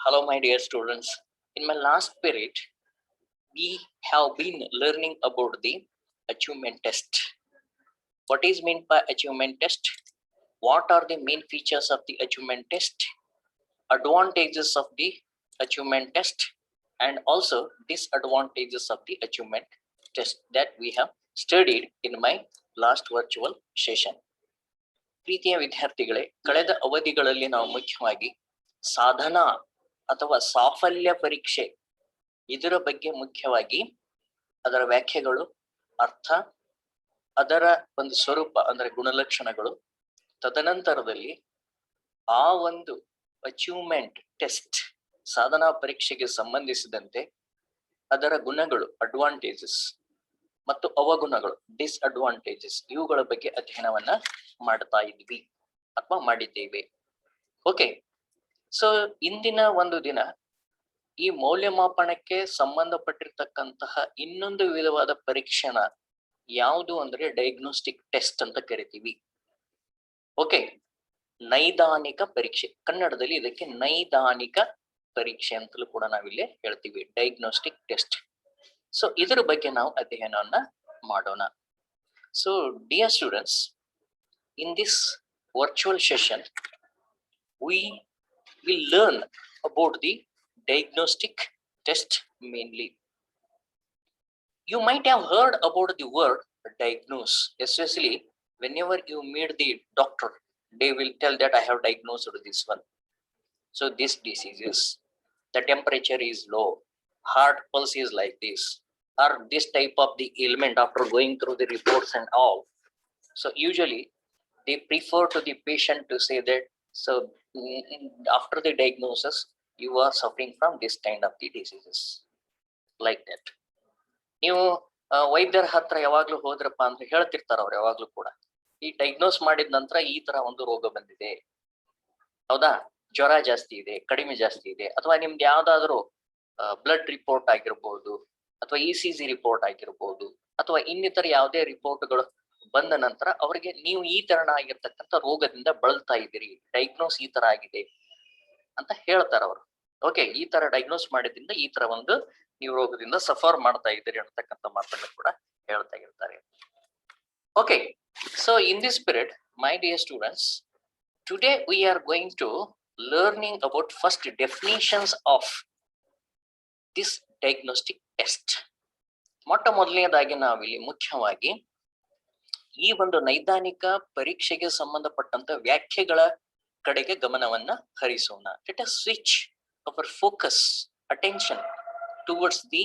Hello, my dear students. In my last period, we have been learning about the achievement test. What is meant by achievement test? What are the main features of the achievement test? Advantages of the achievement test, and also disadvantages of the achievement test that we have studied in my last virtual session. ಪ್ರೀತಿಯ ವಿದ್ಯಾರ್ಥಿಗಳೇ, ಕಳೆದ ಅವಧಿಗಳಲ್ಲಿ ನಾವು ಮುಖ್ಯವಾಗಿ ಸಾಧನಾ ಅಥವಾ ಸಾಫಲ್ಯ ಪರೀಕ್ಷೆ ಇದರ ಬಗ್ಗೆ ಮುಖ್ಯವಾಗಿ ಅದರ ವ್ಯಾಖ್ಯೆಗಳು, ಅರ್ಥ, ಅದರ ಒಂದು ಸ್ವರೂಪ ಅಂದ್ರೆ ಗುಣಲಕ್ಷಣಗಳು, ತದನಂತರದಲ್ಲಿ ಆ ಒಂದು ಅಚೀವ್ಮೆಂಟ್ ಟೆಸ್ಟ್ ಸಾಧನಾ ಪರೀಕ್ಷೆಗೆ ಸಂಬಂಧಿಸಿದಂತೆ ಅದರ ಗುಣಗಳು ಅಡ್ವಾಂಟೇಜಸ್ ಮತ್ತು ಅವಗುಣಗಳು ಡಿಸ್ಅಡ್ವಾಂಟೇಜಸ್ ಇವುಗಳ ಬಗ್ಗೆ ಅಧ್ಯಯನವನ್ನ ಮಾಡ್ತಾ ಇದ್ವಿ ಅಥವಾ ಮಾಡಿದ್ದೇವೆ. ಓಕೆ, ಸೊ ಇಂದಿನ ಒಂದು ದಿನ ಈ ಮೌಲ್ಯಮಾಪನಕ್ಕೆ ಸಂಬಂಧಪಟ್ಟಿರ್ತಕ್ಕಂತಹ ಇನ್ನೊಂದು ವಿಧವಾದ ಪರೀಕ್ಷೆನ ಯಾವುದು ಅಂದ್ರೆ ಡಯಾಗ್ನೋಸ್ಟಿಕ್ ಟೆಸ್ಟ್ ಅಂತ ಕರಿತೀವಿ. ಓಕೆ, ನೈದಾನಿಕ ಪರೀಕ್ಷೆ, ಕನ್ನಡದಲ್ಲಿ ಇದಕ್ಕೆ ನೈದಾನಿಕ ಪರೀಕ್ಷೆ ಅಂತಲೂ ಕೂಡ ನಾವಿಲ್ಲಿ ಹೇಳ್ತೀವಿ, ಡಯಾಗ್ನೋಸ್ಟಿಕ್ ಟೆಸ್ಟ್. ಸೊ ಇದರ ಬಗ್ಗೆ ನಾವು ಅಧ್ಯಯನವನ್ನ ಮಾಡೋಣ. So dear students, in this virtual session we will learn about the diagnostic test mainly. You might have heard about the word diagnose, especially whenever you meet the doctor, they will tell that I have diagnosed this one. So this disease is, the temperature is low, heart pulse is like this, or this type of the ailment after going through the reports and all. So usually they prefer to the patient to say that, so after the diagnosis you are suffering from this kind of the diseases, like that. ನೀವು ವೈದ್ಯರ ಹತ್ರ ಯಾವಾಗ್ಲೂ ಹೋದ್ರಪ್ಪ ಅಂತ ಹೇಳ್ತಿರ್ತಾರ ಅವ್ರು ಯಾವಾಗ್ಲೂ ಕೂಡ, ಈ diagnose ಮಾಡಿದ ನಂತರ ಈ ತರ ಒಂದು ರೋಗ ಬಂದಿದೆ, ಹೌದಾ, ಜ್ವರ ಜಾಸ್ತಿ ಇದೆ, ಕಡಿಮೆ ಜಾಸ್ತಿ ಇದೆ, ಅಥವಾ ನಿಮ್ದು ಯಾವ್ದಾದ್ರು ಬ್ಲಡ್ ರಿಪೋರ್ಟ್ ಆಗಿರ್ಬೋದು, ಅಥವಾ ECG ರಿಪೋರ್ಟ್ ಆಗಿರ್ಬೋದು, ಅಥವಾ ಇನ್ನಿತರ ಯಾವುದೇ ರಿಪೋರ್ಟ್ಗಳು ಬಂದ ನಂತರ ಅವರಿಗೆ ನೀವು ಈ ತರನಾಗಿರ್ತಕ್ಕಂಥ ರೋಗದಿಂದ ಬಳಲ್ತಾ ಇದ್ದೀರಿ, ಡಯಾಗ್ನೋಸ್ ಈ ತರ ಆಗಿದೆ ಅಂತ ಹೇಳ್ತಾರ ಅವರು. ಓಕೆ, ಈ ತರ ಡಯಾಗ್ನೋಸ್ ಮಾಡಿದ್ರಿಂದ ಈ ತರ ಒಂದು ನೀವು ರೋಗದಿಂದ ಸಫರ್ ಮಾಡ್ತಾ ಇದ್ದೀರಿ ಅಂತಕ್ಕಂಥ ಮಾತನ್ನು ಕೂಡ ಹೇಳ್ತಾ ಇರ್ತಾರೆ. Okay, so in this period my dear students, today we are going to learning about first definitions of this diagnostic test. ಮೊಟ್ಟ ಮೊದಲನೇದಾಗಿ ನಾವಿಲ್ಲಿ ಮುಖ್ಯವಾಗಿ ಈ ಒಂದು ನೈದಾನಿಕ ಪರೀಕ್ಷೆಗೆ ಸಂಬಂಧಪಟ್ಟಂತ ವ್ಯಾಖ್ಯೆಗಳ ಕಡೆಗೆ ಗಮನವನ್ನ ಹರಿಸೋಣ. Let us switch hour focus attention towards the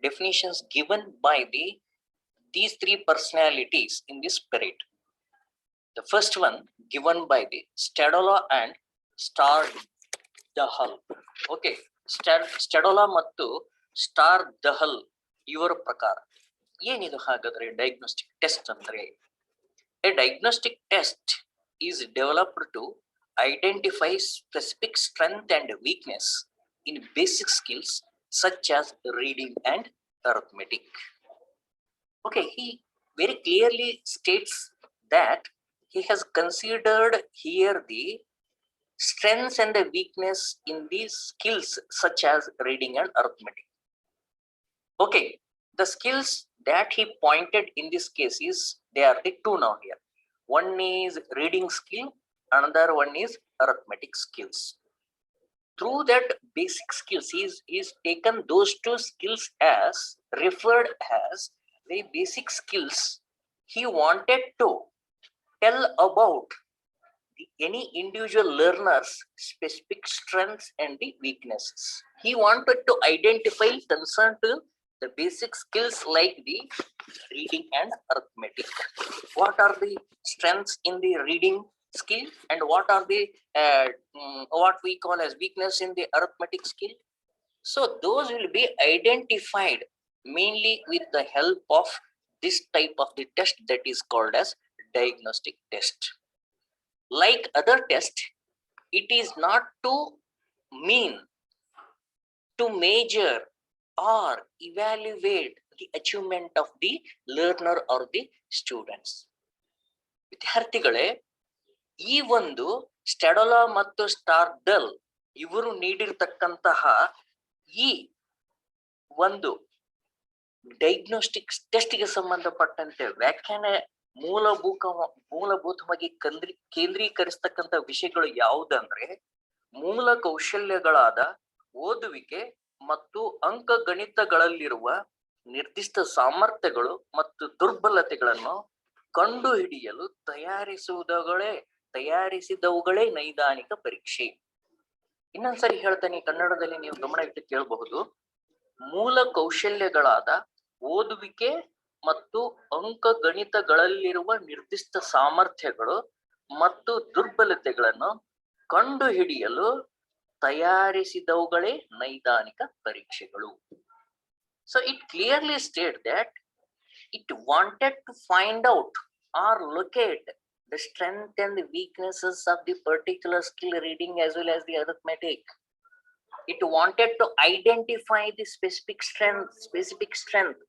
definitions given by these three personalities in this period. The first one given by the Stadola and Stardahal. Okay, Stadola ಮತ್ತು Stardahal ಇವರ ಪ್ರಕಾರ ಏನಿದು ಹಾಗಾದ್ರೆ ಡಯಾಗ್ನೋಸ್ಟಿಕ್ ಟೆಸ್ಟ್ ಅಂದ್ರೆ? A diagnostic test is developed to identify specific strength and weakness in basic skills such as reading and arithmetic. Okay, he very clearly states that he has considered here the strengths and the weakness in these skills such as reading and arithmetic. Okay, the skills that he pointed in this case is, they are the two now here. One is reading skill, another one is arithmetic skills. Through that basic skills, he's taken those two skills as referred as the basic skills. He wanted to tell about any individual learner's specific strengths and the weaknesses. He wanted to identify concern to the basic skills like the reading and arithmetic. What are the strengths in the reading skill and what are the what we call as weakness in the arithmetic skill? So those will be identified mainly with the help of this type of the test that is called as diagnostic test. Like other tests, it is not to mean to measure or evaluate the achievement of the learner or the students. ವಿದ್ಯಾರ್ಥಿಗಳೇ, ಈ ಒಂದು ಸ್ಟೆಡೋಲಾ ಮತ್ತು ಸ್ಟಾರ್ಡಲ್ ಇವರು ನೀಡಿರ್ತಕ್ಕಂತಹ ಈ ಒಂದು diagnostic ಟೆಸ್ಟ್ಗೆ ಸಂಬಂಧಪಟ್ಟಂತೆ ವ್ಯಾಖ್ಯಾನ ಮೂಲಭೂತವಾಗಿ ಕೇಂದ್ರೀಕರಿಸ್ತಕ್ಕಂಥ ವಿಷಯಗಳು ಯಾವುದಂದ್ರೆ ಮೂಲ ಕೌಶಲ್ಯಗಳಾದ ಓದುವಿಕೆ ಮತ್ತು ಅಂಕಗಣಿತಗಳಲ್ಲಿರುವ ನಿರ್ದಿಷ್ಟ ಸಾಮರ್ಥ್ಯಗಳು ಮತ್ತು ದುರ್ಬಲತೆಗಳನ್ನು ಕಂಡುಹಿಡಿಯಲು ತಯಾರಿಸಿದವುಗಳೇ ನೈದಾನಿಕ ಪರೀಕ್ಷೆ. ಇನ್ನೊಂದ್ಸರಿ ಹೇಳ್ತೇನೆ, ಕನ್ನಡದಲ್ಲಿ ನೀವು ಗಮನ ಇಟ್ಟು ಕೇಳಬಹುದು. ಮೂಲ ಕೌಶಲ್ಯಗಳಾದ ಓದುವಿಕೆ ಮತ್ತು ಅಂಕಗಣಿತಗಳಲ್ಲಿರುವ ನಿರ್ದಿಷ್ಟ ಸಾಮರ್ಥ್ಯಗಳು ಮತ್ತು ದುರ್ಬಲತೆಗಳನ್ನು ಕಂಡುಹಿಡಿಯಲು ತಯಾರಿಸಿದವುಗಳೇ ನೈದಾನಿಕ ಪರೀಕ್ಷೆಗಳು. So it clearly states that it wanted to find out or locate the strength and the weaknesses of the particular skill, reading as well as the arithmetic. It wanted to identify the specific strength.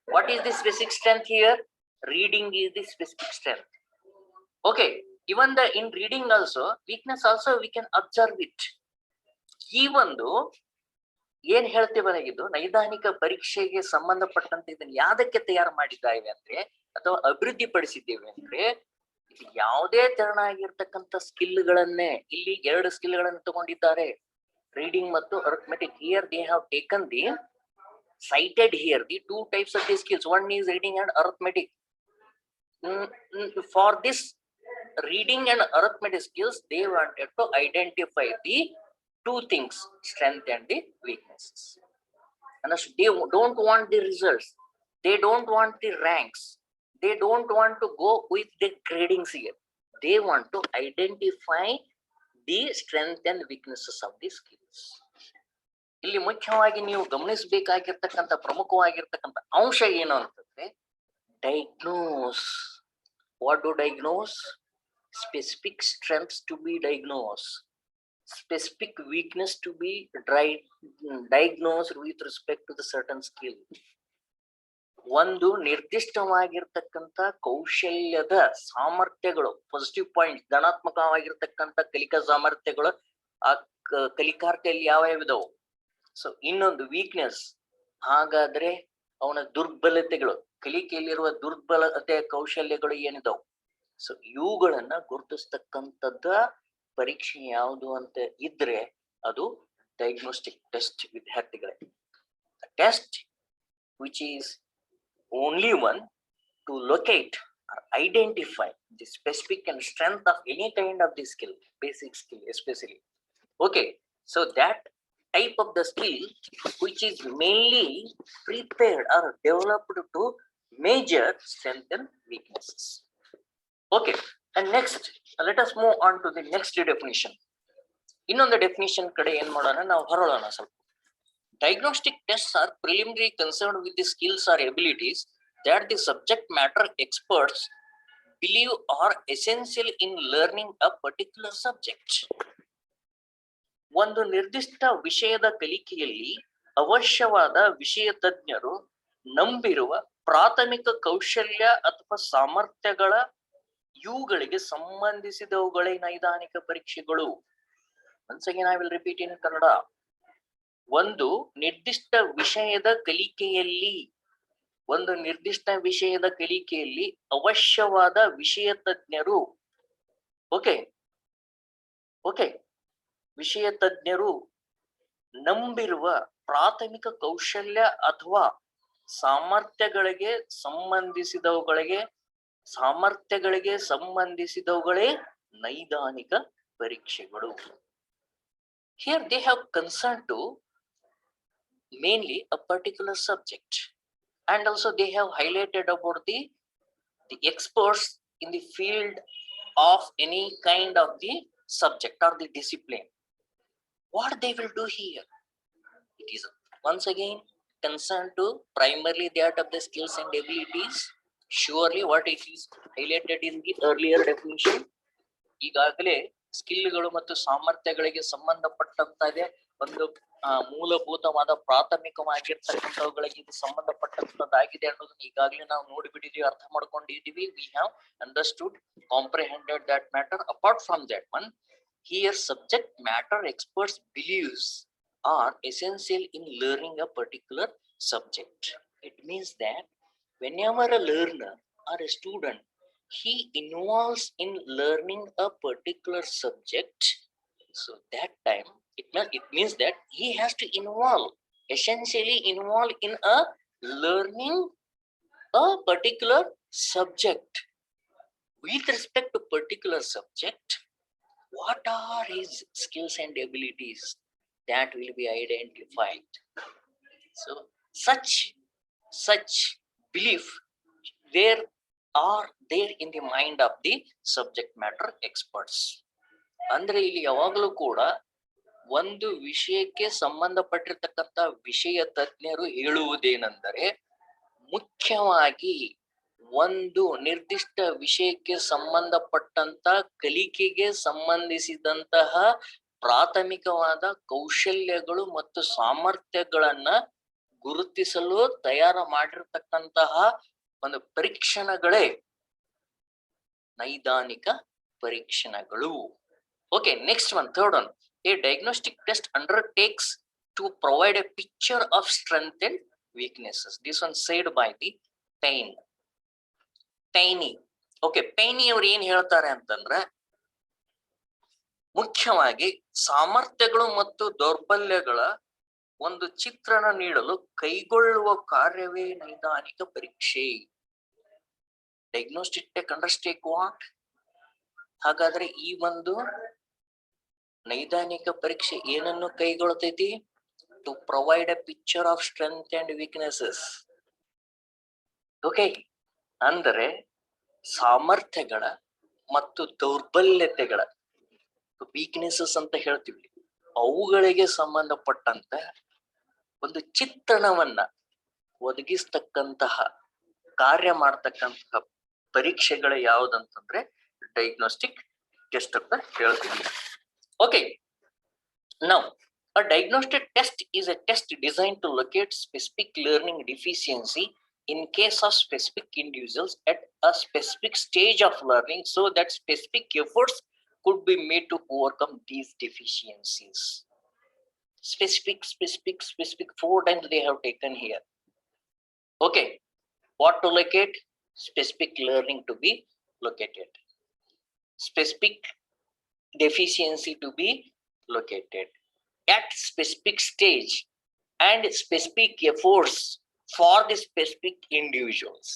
What is the specific strength here? Reading is the specific strength. Okay, even in reading also, weakness also we can observe it. ಈ ಒಂದು ಏನ್ ಹೇಳ್ತೀವನಾಗಿದ್ದು ನೈದಾನಿಕ ಪರೀಕ್ಷೆಗೆ ಸಂಬಂಧಪಟ್ಟಂತೆ ಇದನ್ನ ಯಾವ್ದಕ್ಕೆ ತಯಾರು ಮಾಡಿದ್ದಾವೆ ಅಂದ್ರೆ, ಅಥವಾ ಅಭಿವೃದ್ಧಿ ಪಡಿಸಿದ್ದೇವೆ ಅಂದ್ರೆ, ಯಾವುದೇ ತೆರನಾಗಿರ್ತಕ್ಕಂಥ ಸ್ಕಿಲ್ಗಳನ್ನೇ ಇಲ್ಲಿ 2 ಸ್ಕಿಲ್ಗಳನ್ನು ತಗೊಂಡಿದ್ದಾರೆ, reading ಮತ್ತು arithmetic. Here they have taken the cited here the 2 types of the skills. One is reading and arithmetic. For this reading and arithmetic skills, they wanted to identify the 2 things, strength and the weaknesses. And they don't want the results, they don't want the ranks, they don't want to go with the gradings here. They want to identify the strength and weaknesses of the skills. ಇಲ್ಲಿ ಮುಖ್ಯವಾಗಿ ನೀವು ಗಮನಿಸಬೇಕಾಗಿರ್ತಕ್ಕಂಥ ಪ್ರಮುಖವಾಗಿರ್ತಕ್ಕಂಥ ಅಂಶ ಏನು ಅಂತಂದ್ರೆ, diagnose. What do diagnose? Specific strengths to be diagnose, specific weakness to be diagnosed with respect to the certain skill. ಒಂದು ನಿರ್ದಿಷ್ಟವಾಗಿರ್ತಕ್ಕಂಥ ಕೌಶಲ್ಯದ ಸಾಮರ್ಥ್ಯಗಳು, positive point, ಧನಾತ್ಮಕವಾಗಿರ್ತಕ್ಕಂಥ ಕಲಿಕಾ ಸಾಮರ್ಥ್ಯಗಳು ಆ ಕಲಿಕಾರ್ಥಿಯಲ್ಲಿ ಯಾವ್ಯಾವಿದಾವು. ಸೊ ಇನ್ನೊಂದು ವೀಕ್ನೆಸ್, ಹಾಗಾದ್ರೆ ಅವನ ದುರ್ಬಲತೆಗಳು, ಕಲಿಕೆಯಲ್ಲಿರುವ ದುರ್ಬಲತೆ ಕೌಶಲ್ಯಗಳು ಏನಿದಾವು. ಸೊ ಇವುಗಳನ್ನ ಗುರುತಿಸ್ತಕ್ಕಂಥದ್ದ ಪರೀಕ್ಷೆ ಯಾವುದು ಅಂತ ಇದ್ರೆ ಅದು ಡಯಾಗ್ನೋಸ್ಟಿಕ್ ಟೆಸ್ಟ್ ವಿದ್ಯಾರ್ಥಿಗಳೇ. Test which is only one to locate or identify the specific and strength of any kind of the skill, basic skill especially. Okay, so that type of the skill which is mainly prepared or developed to measure strength and weaknesses. Okay, and next let us move on to the next definition. ಇನ್ನೊಂದು definition ಕಡೆ ಏನ್ ಮಾಡೋಣ, ನಾವು ಹೊರಳೋಣ ಸ್ವಲ್ಪ. Diagnostic tests are preliminary concerned with the skills or abilities that the subject matter experts believe are essential in learning a particular subject. ಒಂದು ನಿರ್ದಿಷ್ಟ ವಿಷಯದ ಕಲಿಕೆಯಲ್ಲಿ ಅವಶ್ಯವಾದ ವಿಷಯ ತಜ್ಞರು ನಂಬಿರುವ ಪ್ರಾಥಮಿಕ ಕೌಶಲ್ಯ ಅಥವಾ ಸಾಮರ್ಥ್ಯಗಳ ಇವುಗಳಿಗೆ ಸಂಬಂಧಿಸಿದವುಗಳೇ ನೈದಾನಿಕ ಪರೀಕ್ಷೆಗಳು. Once again I will repeat in Kannada. ಒಂದು ನಿರ್ದಿಷ್ಟ ವಿಷಯದ ಕಲಿಕೆಯಲ್ಲಿ ಅವಶ್ಯವಾದ ವಿಷಯ ತಜ್ಞರು, ವಿಷಯ ತಜ್ಞರು ನಂಬಿರುವ ಪ್ರಾಥಮಿಕ ಕೌಶಲ್ಯ ಅಥವಾ ಸಾಮರ್ಥ್ಯಗಳಿಗೆ ಸಂಬಂಧಿಸಿದವುಗಳೇ ನೈದಾನಿಕ ಪರೀಕ್ಷೆಗಳು. Here they have concern to mainly a particular subject, and also they have highlighted about the experts in the field of any kind of the subject or the discipline. What they will do here, it is once again concerned to primarily that of the skills and abilities. Surely what it is highlighted in the earlier definition, ಈಗಾಗಲೇ ಸ್ಕಿಲ್ಗಳು ಮತ್ತು ಸಾಮರ್ಥ್ಯಗಳಿಗೆ ಸಂಬಂಧಪಟ್ಟಂತಾಗೆ ಒಂದು ಮೂಲಭೂತವಾದ ಪ್ರಾಥಮಿಕವಾಗಿರ್ತಕ್ಕಂಥವುಗಳಿಗೆ ಇದು ಸಂಬಂಧಪಟ್ಟಂತದ್ದಾಗಿದೆ ಅನ್ನೋದನ್ನ ಈಗಾಗಲೇ ನಾವು ನೋಡಿಬಿಟ್ಟಿದೀವಿ, ಅರ್ಥ ಮಾಡ್ಕೊಂಡಿದೀವಿ. We have understood, comprehended that matter. Apart from that one, Here, subject matter experts' beliefs are essential in learning a particular subject. It means that whenever a learner or a student he involves in learning a particular subject, so that time it means that he has to essentially involve in a learning a particular subject. With respect to particular subject, what are his skills and abilities that will be identified? So such belief where are there in the mind of the subject matter experts. ಅಂದ್ರೆ ಇಲ್ಲಿ ಯಾವಾಗಲೂ ಕೂಡ ಒಂದು ವಿಷಯಕ್ಕೆ ಸಂಬಂಧಪಟ್ಟಿರ್ತಕ್ಕಂಥ ವಿಷಯ ತಜ್ಞರು ಹೇಳುವುದೇನೆಂದರೆ ಮುಖ್ಯವಾಗಿ ಒಂದು ನಿರ್ದಿಷ್ಟ ವಿಷಯಕ್ಕೆ ಸಂಬಂಧಪಟ್ಟಂತ ಕಲಿಕೆಗೆ ಸಂಬಂಧಿಸಿದಂತಹ ಪ್ರಾಥಮಿಕವಾದ ಕೌಶಲ್ಯಗಳು ಮತ್ತು ಸಾಮರ್ಥ್ಯಗಳನ್ನ ಗುರುತಿಸಲು ತಯಾರು ಮಾಡಿರ್ತಕ್ಕಂತಹ ಒಂದು ಪರೀಕ್ಷಣಗಳೇ ನೈದಾನಿಕ ಪರೀಕ್ಷಣಗಳು. Okay, next one, third one. A diagnostic test undertakes to provide a picture of strength and weaknesses. This one said by the Payne. Okay, Payne ಅವರು ಏನ್ ಹೇಳ್ತಾರೆ ಅಂತಂದ್ರೆ ಮುಖ್ಯವಾಗಿ ಸಾಮರ್ಥ್ಯಗಳು ಮತ್ತು ದೌರ್ಬಲ್ಯಗಳ ಒಂದು ಚಿತ್ರಣ ನೀಡಲು ಕೈಗೊಳ್ಳುವ ಕಾರ್ಯವೇ ನೈದಾನಿಕ ಪರೀಕ್ಷೆ. ಡಯಾಗ್ನೋಸ್ಟಿಕ್ ಟೆಕ್ ಅಂಡರ್ಸ್ಟೇಕ್ ವಾಟ್? ಹಾಗಾದ್ರೆ ಈ ಒಂದು ನೈದಾನಿಕ ಪರೀಕ್ಷೆ ಏನನ್ನು ಕೈಗೊಳ್ತೈತಿ? To provide a picture of strength and weaknesses. Okay, ಅಂದರೆ ಸಾಮರ್ಥ್ಯಗಳ ಮತ್ತು ದೌರ್ಬಲ್ಯತೆಗಳ ವೀಕ್ನೆಸಸ್ ಅಂತ ಹೇಳ್ತೀವಿ, ಅವುಗಳಿಗೆ ಸಂಬಂಧಪಟ್ಟಂತ ಒಂದು ಚಿತ್ರಣವನ್ನ ಒದಗಿಸ್ತಕ್ಕಂತಹ ಕಾರ್ಯ ಮಾಡ್ತಕ್ಕಂತಹ ಪರೀಕ್ಷೆಗಳು ಯಾವುದಂತಂದ್ರೆ ಡಯಾಗ್ನೋಸ್ಟಿಕ್ ಟೆಸ್ಟ್ ಅಂತ ಹೇಳ್ತೀವಿ. Okay, now a diagnostic test is a test designed to locate specific learning deficiency in case of specific individuals at a specific stage of learning, so that specific efforts could be made to overcome these deficiencies. Specific, 4 times they have taken here. Okay, what to locate? Specific learning to be located, specific deficiency to be located at specific stage, and specific efforts for the specific individuals.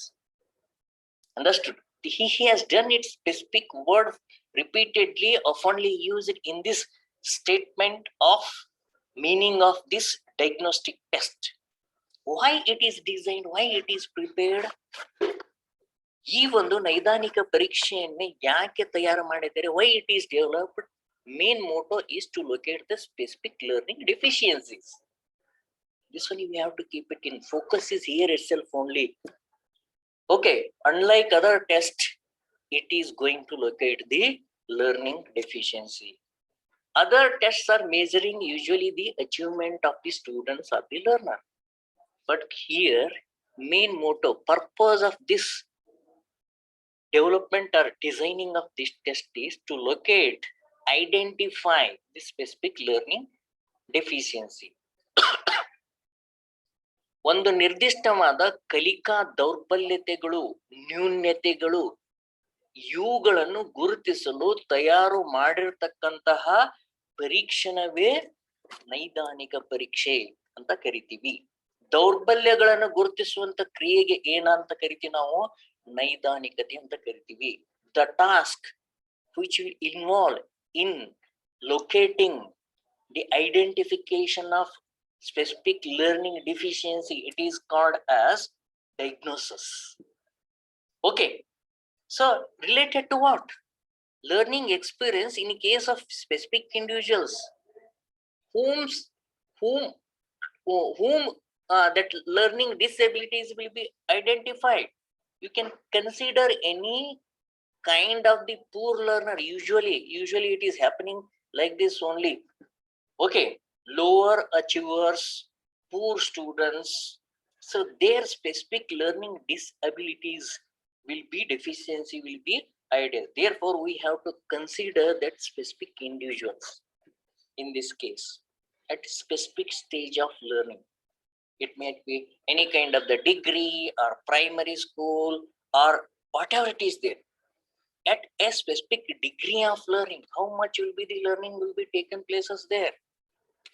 Understood? He has done it specific word repeatedly, oftenly used in this statement of meaning of this diagnostic test. Why it is designed, why it is prepared? ಈ ಒಂದು ನೈದಾನಿಕ ಪರೀಕ್ಷೆಯನ್ನೇ ಯಾಕೆ ತಯಾರು ಮಾಡಿದ್ದಾರೆ? Why it is developed? Main motto is to locate the specific learning deficiencies. This one you have to keep it in focus is here itself only. Okay, unlike other tests, it is going to locate the learning deficiency. Other tests are measuring usually the achievement of the students or the learner, but here main motto, purpose of this development or designing of this test is to locate, identify the specific learning deficiency. ಒಂದು ನಿರ್ದಿಷ್ಟವಾದ ಕಲಿಕಾ ದೌರ್ಬಲ್ಯತೆಗಳು, ನ್ಯೂನ್ಯತೆಗಳು, ಇವುಗಳನ್ನು ಗುರುತಿಸಲು ತಯಾರು ಮಾಡಿರ್ತಕ್ಕಂತಹ ಪರೀಕ್ಷಣವೇ ನೈದಾನಿಕ ಪರೀಕ್ಷೆ ಅಂತ ಕರಿತೀವಿ. ದೌರ್ಬಲ್ಯಗಳನ್ನು ಗುರುತಿಸುವಂತ ಕ್ರಿಯೆಗೆ ಏನಂತ ಕರಿತೀವಿ ನಾವು? ನೈದಾನಿಕತೆ ಅಂತ ಕರಿತೀವಿ. The task which will involve in locating the identification of specific learning deficiency, it is called as diagnosis. Okay, so related to what? Learning experience in case of specific individuals whom that learning disabilities will be identified. You can consider any kind of the poor learner. Usually it is happening like this only. Okay, lower achievers, poor students, so their specific learning disabilities will be deficiency will be ideas. Therefore, we have to consider that specific individuals in this case at specific stage of learning. It may be any kind of the degree or primary school or whatever it is there. At a specific degree of learning, how much will be the learning will be taken places there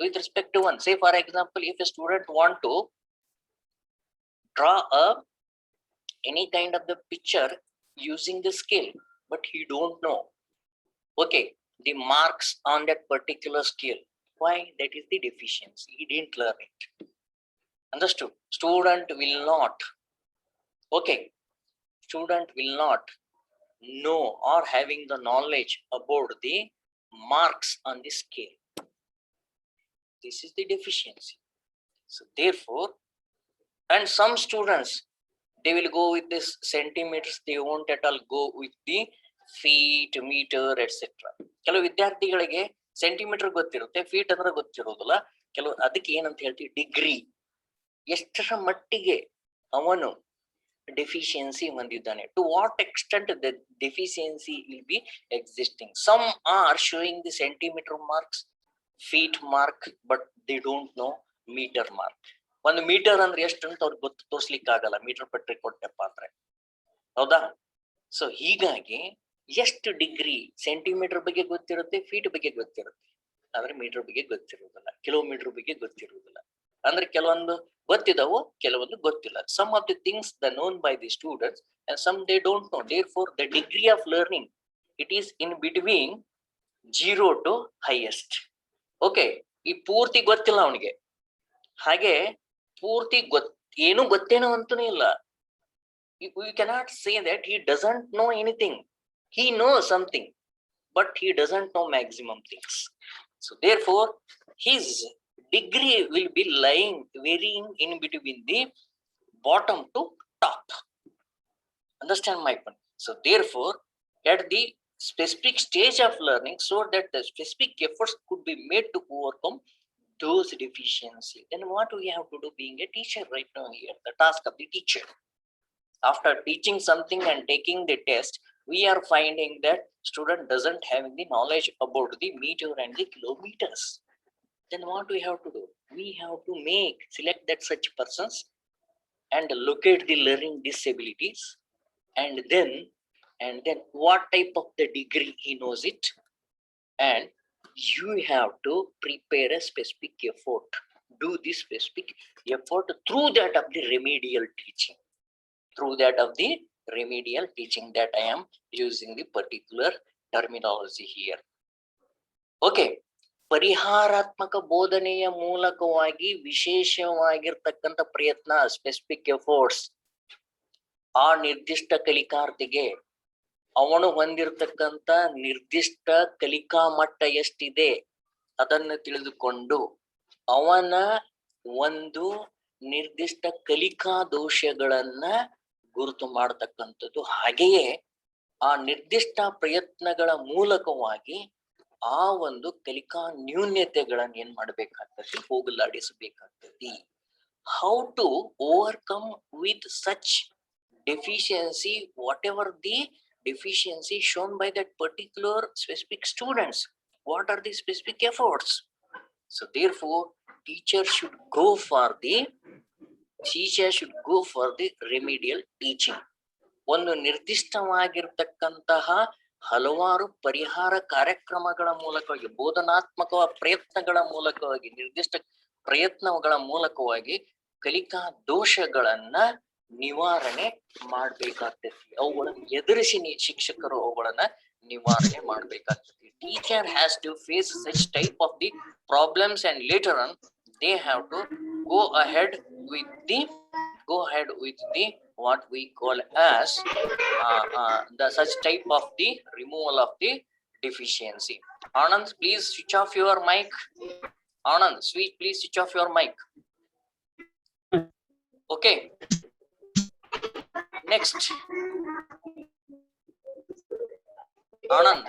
with respect to one. Say for example, if a student want to draw any kind of the picture using the scale, but he don't know, okay, the marks on that particular scale. Why? That is the deficiency. He didn't learn it. Understood? Student will not, okay, student will not know or having the knowledge about the marks on the scale. This is the deficiency. So therefore, and some students, they will go with this centimeters, they won't at all go with the feet, meter, etc. ಕೆಲವು ವಿದ್ಯಾರ್ಥಿಗಳಿಗೆ centimetre ಗೊತ್ತಿರುತ್ತೆ, feet ಅಂದ್ರೆ ಗೊತ್ತಿರೋದಿಲ್ಲ. ಕೆಲವು ಅದಕ್ಕೆ ಏನಂತ ಹೇಳ್ತೀವಿ, degree, ಎಷ್ಟರ ಮಟ್ಟಿಗೆ ಅವನು deficiency ಹೊಂದಿದ್ದಾನೆ, to what extent the deficiency will be existing. Some are showing the centimeter marks, feet mark, but they don't know meter mark. ಒಂದು ಮೀಟರ್ ಅಂದ್ರೆ ಎಷ್ಟು ಅಂತ ಅವ್ರಿಗೆ ಗೊತ್ತು ತೋರ್ಸ್ಲಿಕ್ಕೆ ಆಗಲ್ಲ, ಮೀಟರ್ ಪಟ್ರಿ ಕೊಟ್ಟಪ್ಪ ಅಂದ್ರೆ, ಹೌದಾ? ಸೊ ಹೀಗಾಗಿ ಎಷ್ಟು ಡಿಗ್ರಿ ಸೆಂಟಿಮೀಟರ್ ಬಗ್ಗೆ ಗೊತ್ತಿರುತ್ತೆ, ಫೀಟ್ ಬಗ್ಗೆ ಗೊತ್ತಿರುತ್ತೆ, ಆದ್ರೆ ಮೀಟರ್ ಬಗ್ಗೆ ಗೊತ್ತಿರುವುದಿಲ್ಲ, ಕಿಲೋಮೀಟರ್ ಬಗ್ಗೆ ಗೊತ್ತಿರುವುದಿಲ್ಲ. ಅಂದ್ರೆ ಕೆಲವೊಂದು ಗೊತ್ತಿದಾವು, ಕೆಲವೊಂದು ಗೊತ್ತಿಲ್ಲ. Some of the things that known by the students and some they don't know. Therefore, the degree of learning, it is in between 0 to highest. Okay, ಈ ಪೂರ್ತಿ ಗೊತ್ತಿಲ್ಲ ಅವನಿಗೆ, ಹಾಗೆ ಪೂರ್ತಿ ಏನು ಗೊತ್ತೇನೋ ಅಂತನೂ ಇಲ್ಲ. We cannot say that he doesn't know anything. He knows something, but he doesn't know maximum things. So therefore, his degree will be lying, varying in between the bottom to top. Understand my point? So therefore, at the specific stage of learning, so that the specific efforts could be made to overcome those deficiencies. Then what we have to do being a teacher right now here, the task of the teacher. After teaching something and taking the test, we are finding that student doesn't have the knowledge about the meter and the kilometers. Then what we have to do? We have to select that such persons and locate the learning disabilities, and then what type of the degree he knows it, and you have to prepare a specific effort, do this specific effort through that of the remedial teaching, that I am using the particular terminology here. Okay, ಪರಿಹಾರಾತ್ಮಕ ಬೋಧನೆಯ ಮೂಲಕವಾಗಿ ವಿಶೇಷವಾಗಿರ್ತಕ್ಕಂಥ ಪ್ರಯತ್ನ, specific efforts, ಆ ನಿರ್ದಿಷ್ಟ ಕಲಿಕಾರ್ಥಿಗೆ ಅವನು ಹೊಂದಿರತಕ್ಕಂತ ನಿರ್ದಿಷ್ಟ ಕಲಿಕಾ ಮಟ್ಟ ಎಷ್ಟಿದೆ ಅದನ್ನು ತಿಳಿದುಕೊಂಡು ಅವನ ಒಂದು ನಿರ್ದಿಷ್ಟ ಕಲಿಕಾ ದೋಷಗಳನ್ನ ಗುರುತು ಮಾಡತಕ್ಕಂಥದ್ದು. ಹಾಗೆಯೇ ಆ ನಿರ್ದಿಷ್ಟ ಪ್ರಯತ್ನಗಳ ಮೂಲಕವಾಗಿ ಆ ಒಂದು ಕಲಿಕಾ ನ್ಯೂನ್ಯತೆಗಳನ್ನ ಏನ್ ಮಾಡ್ಬೇಕಾಗ್ತತಿ, ಹೋಗಲಾಡಿಸಬೇಕಾಗ್ತತಿ. How to overcome with such deficiency, whatever the deficiency shown by that particular specific students, what are the specific efforts? So therefore, teacher should go for the remedial teaching. ಒಂದು ನಿರ್ದಿಷ್ಟವಾಗಿರ್ತಕ್ಕಂತಹ ಹಲವಾರು ಪರಿಹಾರ ಕಾರ್ಯಕ್ರಮಗಳ ಮೂಲಕವಾಗಿ, ಬೋಧನಾತ್ಮಕ ಪ್ರಯತ್ನಗಳ ಮೂಲಕವಾಗಿ, ನಿರ್ದಿಷ್ಟ ಪ್ರಯತ್ನಗಳ ಮೂಲಕವಾಗಿ ಕಲಿಕಾ ದೋಷಗಳನ್ನ ನಿವಾರಣೆ ಮಾಡ್ಬೇಕಾಗ್ತೈತಿ. ಅವುಗಳನ್ನ ಎದುರಿಸಿ ಶಿಕ್ಷಕರು ಅವುಗಳನ್ನ ನಿವಾರಣೆ ಮಾಡ್ಬೇಕಾಗ್ತೈತಿ. Teacher has to face such type of the problems, and later on they have to go ahead with the what we call as the such type of the removal of the deficiency. Anand, please switch off your mic. Anand, please switch off your mic. Okay. Next, Anand,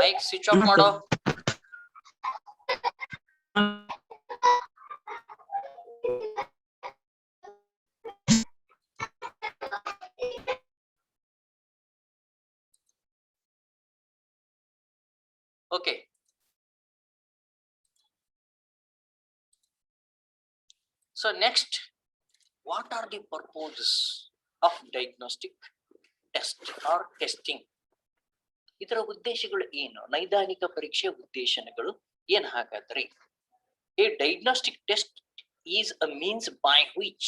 mic switch off mado. So next, what are the purposes of diagnostic test or testing? ಇದರ ಉದ್ದೇಶಗಳು ಏನು? ನೈದಾನಿಕ ಪರೀಕ್ಷೆ ಉದ್ದೇಶಗಳು ಏನ್ ಹಾಗಾದ್ರಿ? A diagnostic test is a means by which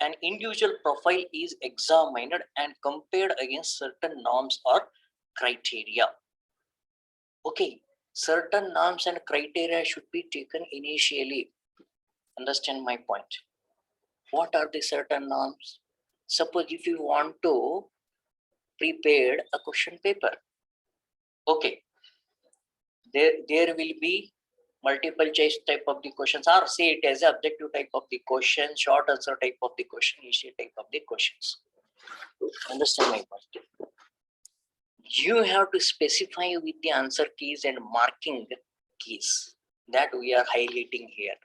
an individual profile is examined and compared against certain norms or criteria. Okay, certain norms and criteria should be taken initially. Understand my point? What are the certain norms? Suppose if you want to prepare a question paper, okay, there will be multiple choice type of the questions, or say it as a objective type of the question, short answer type of the question, easy type of the questions. Understand my point? You have to specify with the answer keys and marking keys that we are highlighting here.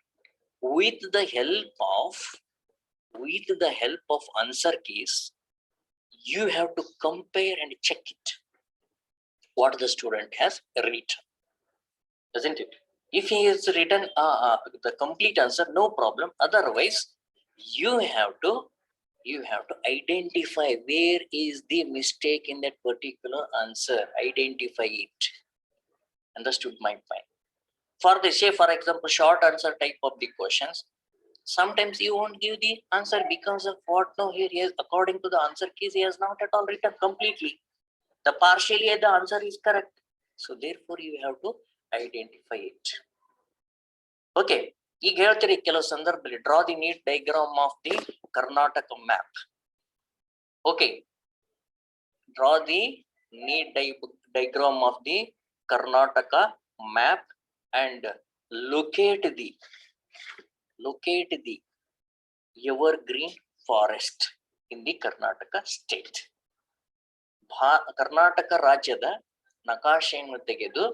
With the help of answer keys, you have to compare and check it, what the student has written, isn't it? If he has written the complete answer, no problem. Otherwise, you have to identify where is the mistake in that particular answer. Identify it. Understood my point? For the say, for example, short answer type of the questions, sometimes you won't give the answer because of what? No, here he has, according to the answer keys, he has not at all written completely. The partially the answer is correct. So therefore you have to identify it. Okay, ಈಗ ಹೇಳ್ತೀರಿ ಕೆಲವು ಸಂದರ್ಭದಲ್ಲಿ draw the neat diagram of the Karnataka map. Okay, draw the neat diagram of the Karnataka map and locate the evergreen forest in the Karnataka state. Karnataka ರಾಜ್ಯದ ನಕಾಶೆಯನ್ನು ತೆಗೆದು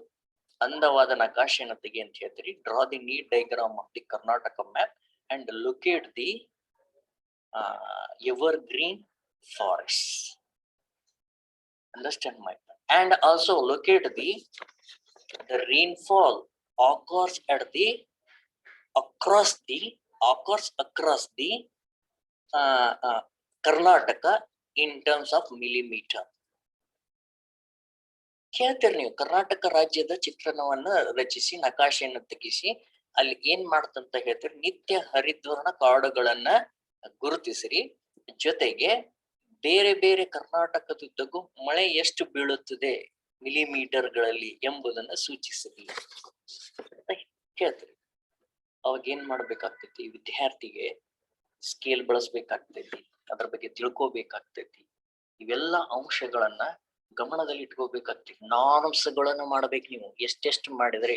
ಅಂದವಾದ ನಕಾಶೆಯನ್ನು ತೆಗೆ ಅಂತ ಹೇಳ್ತೀರಿ. Draw the neat diagram of the Karnataka map and locate the evergreen forests. Understand my point? And also locate the rainfall occurs across the Karnataka in terms of millimeter. ಕೇಳ್ತೀರಿ ನೀವು, ಕರ್ನಾಟಕ ರಾಜ್ಯದ ಚಿತ್ರಣವನ್ನ ರಚಿಸಿ ನಕಾಶೆಯನ್ನು ತೆಗಿಸಿ ಅಲ್ಲಿ ಏನ್ ಮಾಡ್ತಂತ ಹೇಳ್ತೀರಿ, ನಿತ್ಯ ಹರಿದ್ವರ್ಣ ಕಾಡುಗಳನ್ನ ಗುರುತಿಸಿರಿ, ಜೊತೆಗೆ ಬೇರೆ ಬೇರೆ ಕರ್ನಾಟಕದುದ್ದಕ್ಕೂ ಮಳೆ ಎಷ್ಟು ಬೀಳುತ್ತದೆ ಮಿಲಿಮೀಟರ್ಗಳಲ್ಲಿ ಎಂಬುದನ್ನ ಸೂಚಿಸಿರಿ ಕೇಳ್ತೀರಿ. ಅವಾಗ ಏನ್ ಮಾಡ್ಬೇಕಾಗ್ತೈತಿ, ವಿದ್ಯಾರ್ಥಿಗೆ ಸ್ಕೇಲ್ ಬಳಸ್ಬೇಕಾಗ್ತೈತಿ, ಅದ್ರ ಬಗ್ಗೆ ತಿಳ್ಕೋಬೇಕಾಗ್ತೈತಿ. ಇವೆಲ್ಲ ಅಂಶಗಳನ್ನ ಗಮನದಲ್ಲಿ ಇಟ್ಕೋಬೇಕಾಗ್ತೈತಿ. ನಾರ್ಮ್ಸ್ ಗಳನ್ನ ಮಾಡ್ಬೇಕು ನೀವು. ಎಷ್ಟೆಷ್ಟು ಮಾಡಿದ್ರೆ,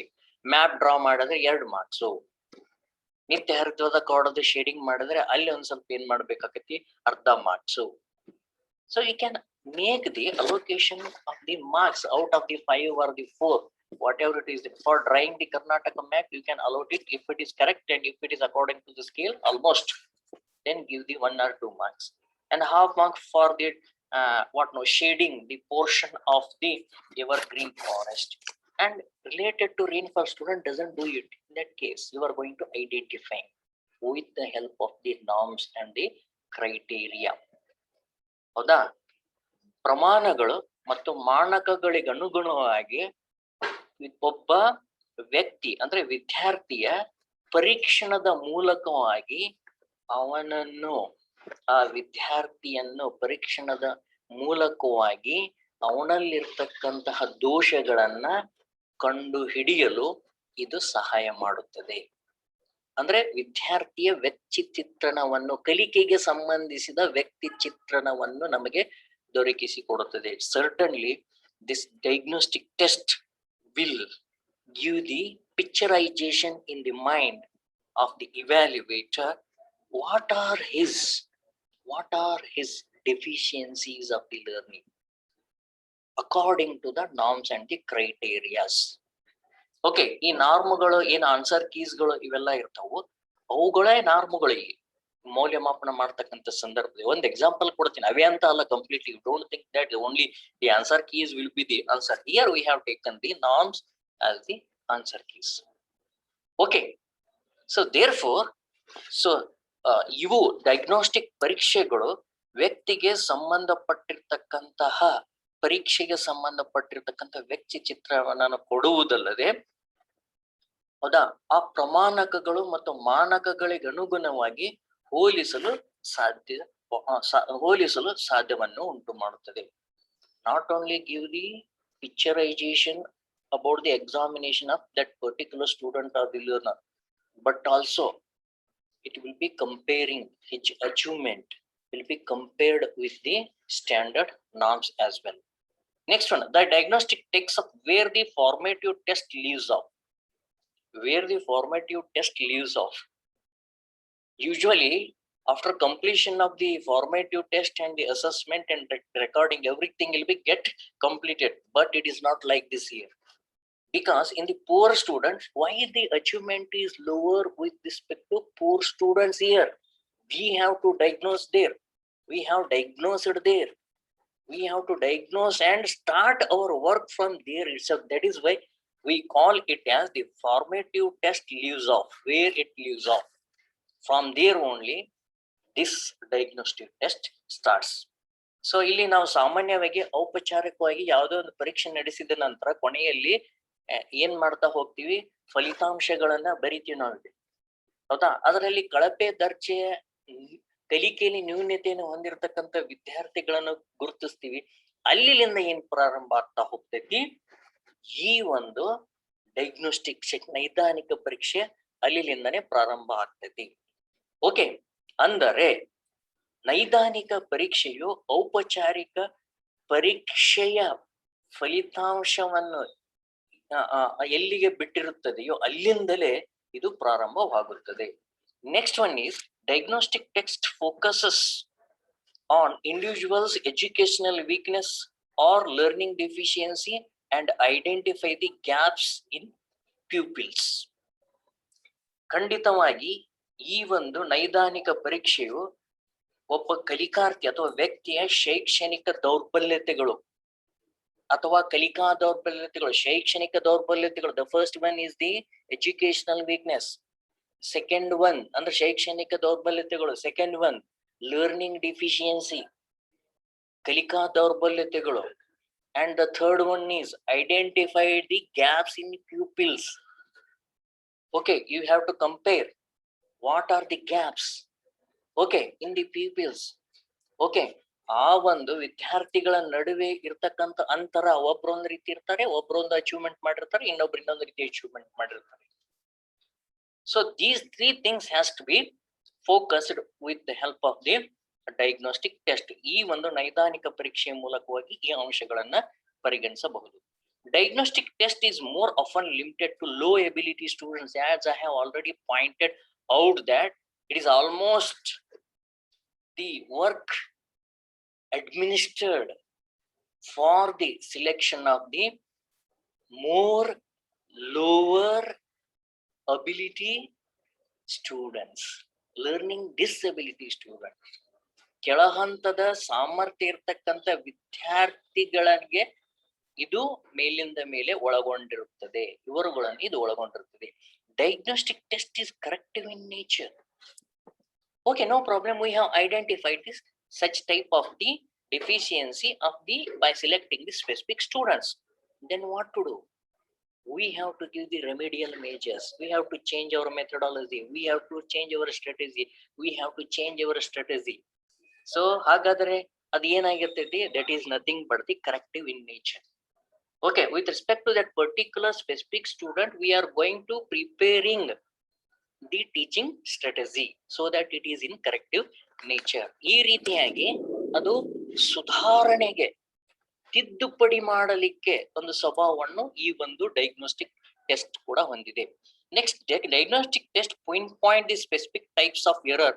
ಮ್ಯಾಪ್ ಡ್ರಾ ಮಾಡಿದ್ರೆ 2 ಮಾರ್ಕ್ಸು, ನಿತ್ಯ ಹರಿದ್ವರ್ಣ ಕಾಡೋದು ಶೇಡಿಂಗ್ ಮಾಡಿದ್ರೆ ಅಲ್ಲಿ ಒಂದ್ ಸ್ವಲ್ಪ ಏನ್ ಮಾಡ್ಬೇಕಾಗತ್ತಿ, ಅರ್ಧ marks. So you can make the allocation of the marks out of the 5 or the 4, whatever it is. For drawing the Karnataka map, you can allot it if it is correct and if it is according to the scale almost, then give the 1 or 2 marks, and half mark for the shading the portion of the evergreen forest. And related to rainfall, student doesn't do it. In that case, you are going to identify with the help of the norms and the criteria. ಹೌದಾ? ಪ್ರಮಾಣಗಳು ಮತ್ತು ಮಾನಕಗಳಿಗನುಗುಣವಾಗಿ ಒಬ್ಬ ವ್ಯಕ್ತಿ ಅಂದ್ರೆ ವಿದ್ಯಾರ್ಥಿಯ ಪರೀಕ್ಷಣದ ಮೂಲಕವಾಗಿ ಆ ವಿದ್ಯಾರ್ಥಿಯನ್ನು ಪರೀಕ್ಷಣದ ಮೂಲಕವಾಗಿ ಅವನಲ್ಲಿರ್ತಕ್ಕಂತಹ ದೋಷಗಳನ್ನ ಕಂಡು ಹಿಡಿಯಲು ಇದು ಸಹಾಯ ಮಾಡುತ್ತದೆ. ಅಂದ್ರೆ ವಿದ್ಯಾರ್ಥಿಯ ವ್ಯಕ್ತಿ ಚಿತ್ರಣವನ್ನು, ಕಲಿಕೆಗೆ ಸಂಬಂಧಿಸಿದ ವ್ಯಕ್ತಿ ಚಿತ್ರಣವನ್ನು ನಮಗೆ ದೊರಕಿಸಿಕೊಡುತ್ತದೆ. Certainly this diagnostic test will give the picturization in the mind of the evaluator what are his deficiencies of the learning according to the norms and the criterias. Okay, ಈ ನಾರ್ಮ್ಗಳು ಏನ್ ಆನ್ಸರ್ ಕೀಸ್ಗಳು ಇವೆಲ್ಲ ಇರ್ತಾವು, ಅವುಗಳೇ ನಾರ್ಮ್ಗಳು ಮೌಲ್ಯಮಾಪನ ಮಾಡ್ತಕ್ಕಂಥ ಸಂದರ್ಭದಲ್ಲಿ. ಒಂದು ಎಕ್ಸಾಂಪಲ್ ಕೊಡ್ತೀನಿ, ಅವೇ ಅಂತ ಅಲ್ಲ completely. You don't think that only the answer keys will be the answer. Here we have taken the norms as the answer keys. Okay, so therefore ಇವು ಡಯಾಗ್ನೋಸ್ಟಿಕ್ ಪರೀಕ್ಷೆಗಳು ವ್ಯಕ್ತಿಗೆ ಸಂಬಂಧಪಟ್ಟಿರ್ತಕ್ಕಂತಹ ಪರೀಕ್ಷೆಗೆ ಸಂಬಂಧಪಟ್ಟಿರ್ತಕ್ಕಂಥ ವ್ಯಕ್ತಿ ಚಿತ್ರವನ್ನು ಕೊಡುವುದಲ್ಲದೆ, ಹೌದಾ, ಆ ಪ್ರಮಾಣಕಗಳು ಮತ್ತು ಮಾನಕಗಳಿಗೆ ಅನುಗುಣವಾಗಿ ಹೋಲಿಸಲು ಸಾಧ್ಯವನ್ನು ಉಂಟು ಮಾಡುತ್ತದೆ. Not only give the picturisation about the examination of that particular student or the learner, but also it will be comparing his achievement will be compared with the standard norms as well. Next one, the diagnostic takes up where the formative test leaves off. Where the formative test leaves off. Usually, after completion of the formative test and the assessment and recording, everything will be get completed. But it is not like this here. Because in the poor students, why the achievement is lower with respect to poor students here? We have to diagnose there. We have diagnosed there. We have to diagnose and start our work from there itself. That is why we call it as the formative test leaves off. Where it leaves off. From there only, this diagnostic test starts. So ಇಲ್ಲಿ ನಾವು ಸಾಮಾನ್ಯವಾಗಿ ಔಪಚಾರಿಕವಾಗಿ ಯಾವುದೋ ಒಂದು ಪರೀಕ್ಷೆ ನಡೆಸಿದ ನಂತರ ಕೊನೆಯಲ್ಲಿ ಏನ್ ಮಾಡ್ತಾ ಹೋಗ್ತೀವಿ, ಫಲಿತಾಂಶಗಳನ್ನ ಬರಿತೀವಿ ನಾವು. ಹೌದಾ, ಅದರಲ್ಲಿ ಕಳಪೆ ದರ್ಜೆಯ ಕಲಿಕೆಯಲ್ಲಿ ನ್ಯೂನ್ಯತೆಯನ್ನು ಹೊಂದಿರತಕ್ಕಂಥ ವಿದ್ಯಾರ್ಥಿಗಳನ್ನು ಗುರುತಿಸ್ತೀವಿ. ಅಲ್ಲಿಂದ ಏನ್ ಪ್ರಾರಂಭ ಆಗ್ತಾ ಹೋಗ್ತೈತಿ, ಈ ಒಂದು ಡಯಾಗ್ನೋಸ್ಟಿಕ್ ನೈದಾನಿಕ ಪರೀಕ್ಷೆ ಅಲ್ಲಿಂದನೇ ಪ್ರಾರಂಭ ಆಗ್ತೈತಿ. ಓಕೆ, ಅಂದರೆ ನೈದಾನಿಕ ಪರೀಕ್ಷೆಯು ಔಪಚಾರಿಕ ಪರೀಕ್ಷೆಯ ಫಲಿತಾಂಶವನ್ನು ಎಲ್ಲಿಗೆ ಬಿಟ್ಟಿರುತ್ತದೆಯೋ ಅಲ್ಲಿಂದಲೇ ಇದು ಪ್ರಾರಂಭವಾಗುತ್ತದೆ. Next one is diagnostic test focuses on individuals educational weakness R learning deficiency and identify the gaps in pupils. ಖಂಡಿತವಾಗಿ ಈ ಒಂದು ನೈದಾನಿಕ ಪರೀಕ್ಷೆಯು ಒಬ್ಬ ಕಲಿಕಾರ್ಥಿ ಅಥವಾ ವ್ಯಕ್ತಿಯ ಶೈಕ್ಷಣಿಕ ದೌರ್ಬಲ್ಯತೆಗಳು ಅಥವಾ ಕಲಿಕಾ ದೌರ್ಬಲ್ಯತೆಗಳು, ಶೈಕ್ಷಣಿಕ ದೌರ್ಬಲ್ಯತೆಗಳು. The first one is the educational weakness. Second one ಅಂದ್ರೆ ಶೈಕ್ಷಣಿಕ ದೌರ್ಬಲ್ಯತೆಗಳು. ಸೆಕೆಂಡ್ ಒನ್ ಲರ್ನಿಂಗ್ ಡಿಫಿಷಿಯನ್ಸಿ, ಕಲಿಕಾ ದೌರ್ಬಲ್ಯತೆಗಳು. And the third one is identified the gaps in pupils. Okay, you have to compare what are the gaps okay in the peoples. Okay, ಆ ಒಂದು ವಿದ್ಯಾರ್ಥಿಗಳ ನಡುವೆ ಇರ್ತಕ್ಕಂಥ ಅಂತರ, ಒಬ್ರೊಂದ್ ರೀತಿ ಇರ್ತಾರೆ, ಒಬ್ರೊಂದು ಅಚೀವ್ಮೆಂಟ್ ಮಾಡಿರ್ತಾರೆ, ಇನ್ನೊಬ್ರು ಇನ್ನೊಂದು ರೀತಿ ಅಚೀವ್ಮೆಂಟ್ ಮಾಡಿರ್ತಾರೆ. So these 3 things has to be focused with the help of the diagnostic test. ಈ ಒಂದು ನೈದಾನಿಕ ಪರೀಕ್ಷೆಯ ಮೂಲಕವಾಗಿ ಈ ಅಂಶಗಳನ್ನ ಪರಿಗಣಿಸಬಹುದು. Diagnostic test is more often limited to low ability students, as I have already pointed out that it is almost the work administered for the selection of the more lower ability students, learning disability students. ಕೆಳಹಂತದ ಸಾಮರ್ಥ್ಯ ಇರ್ತಕ್ಕಂಥ ವಿದ್ಯಾರ್ಥಿಗಳಿಗೆ ಇದು ಮೇಲಿಂದ ಮೇಲೆ ಒಳಗೊಂಡಿರುತ್ತದೆ, ಇವರುಗಳನ್ನು ಇದು ಒಳಗೊಂಡಿರುತ್ತದೆ. Diagnostic test is corrective in nature. Okay, no problem. We have identified this such type of the deficiency of the by selecting the specific students. Then what to do? We have to give the remedial measures. We have to change our methodology. We have to change our strategy. We have to change our strategy. So ಹಾಗಾದ್ರೆ ಅದು ಏನಾಗಿರ್ತೈತಿ? That is nothing but the corrective in nature. Okay, with respect to that particular specific student, we are going to preparing the teaching strategy so that it is in corrective nature. ಈ ರೀತಿಯಾಗಿ ಅದು ಸುಧಾರಣೆಗೆ, ತಿದ್ದುಪಡಿ ಮಾಡಲಿಕ್ಕೆ ಒಂದು ಸ್ವಭಾವವನ್ನು ಈ ಒಂದು ಡಯಾಗ್ನೋಸ್ಟಿಕ್ ಟೆಸ್ಟ್ ಕೂಡ ಹೊಂದಿದೆ. Next, diagnostic test pinpoint the specific types of error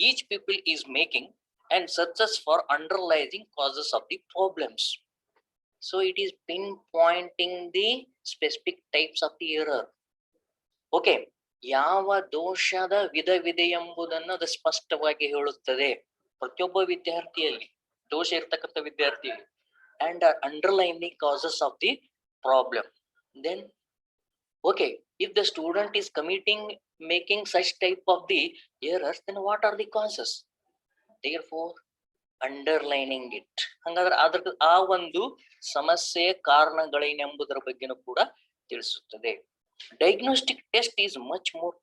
each people is making and searches for underlying causes of the problems. So it is pinpointing the specific types of the error. Okay, ಯಾವ ದೋಷದ ವಿಧವಿದೆ ಎಂಬುದನ್ನು ಅದು ಸ್ಪಷ್ಟವಾಗಿ ಹೇಳುತ್ತದೆ ಪ್ರತಿಯೊಬ್ಬ ವಿದ್ಯಾರ್ಥಿಯಲ್ಲಿ, ದೋಷ ಇರ್ತಕ್ಕಂಥ ವಿದ್ಯಾರ್ಥಿಯಲ್ಲಿ. And underline the causes of the problem. Then okay, If the student is making such type of the errors, then what are the causes? Therefore, underlining it. ಹಂಗಾದ್ರೆ ಅದ್ರ ಆ ಒಂದು ಸಮಸ್ಯೆಯ ಕಾರಣಗಳೇನೆಂಬುದರ ಬಗ್ಗೆನೂ ಕೂಡ ತಿಳಿಸುತ್ತದೆ. Diagnostic test is much more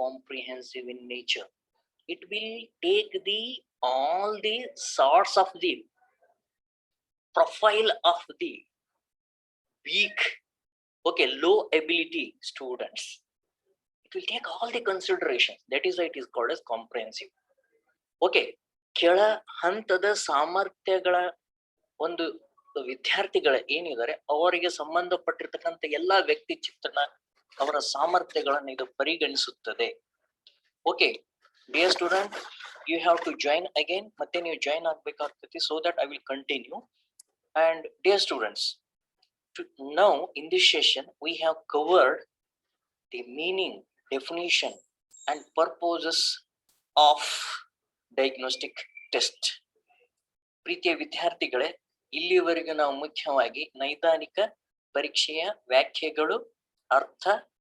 comprehensive in nature. It will take all the sorts of the profile of the weak, low ability students. It will take all the considerations. That is why it is called as comprehensive. ಕೆಳ ಹಂತದ ಸಾಮರ್ಥ್ಯಗಳ ಒಂದು ವಿದ್ಯಾರ್ಥಿಗಳ ಏನಿದ್ದಾರೆ ಅವರಿಗೆ ಸಂಬಂಧಪಟ್ಟಿರ್ತಕ್ಕಂಥ ಎಲ್ಲಾ ವ್ಯಕ್ತಿ ಚಿತ್ರಣ, ಅವರ ಸಾಮರ್ಥ್ಯಗಳನ್ನು ಇದು ಪರಿಗಣಿಸುತ್ತದೆ. Dear student, you have to join again. ಮತ್ತೆ ನೀವು ಜಾಯಿನ್ ಆಗ್ಬೇಕಾಗ್ತದೆ, so that I will continue. And dear students, now in this session we have covered the meaning, definition and purposes of diagnostic test. ಪ್ರೀತಿಯ ವಿದ್ಯಾರ್ಥಿಗಳೇ, ಇಲ್ಲಿವರೆಗೂ ನಾವು ಮುಖ್ಯವಾಗಿ ನೈದಾನಿಕ ಪರೀಕ್ಷೆಯ ವ್ಯಾಖ್ಯೆಗಳು, ಅರ್ಥ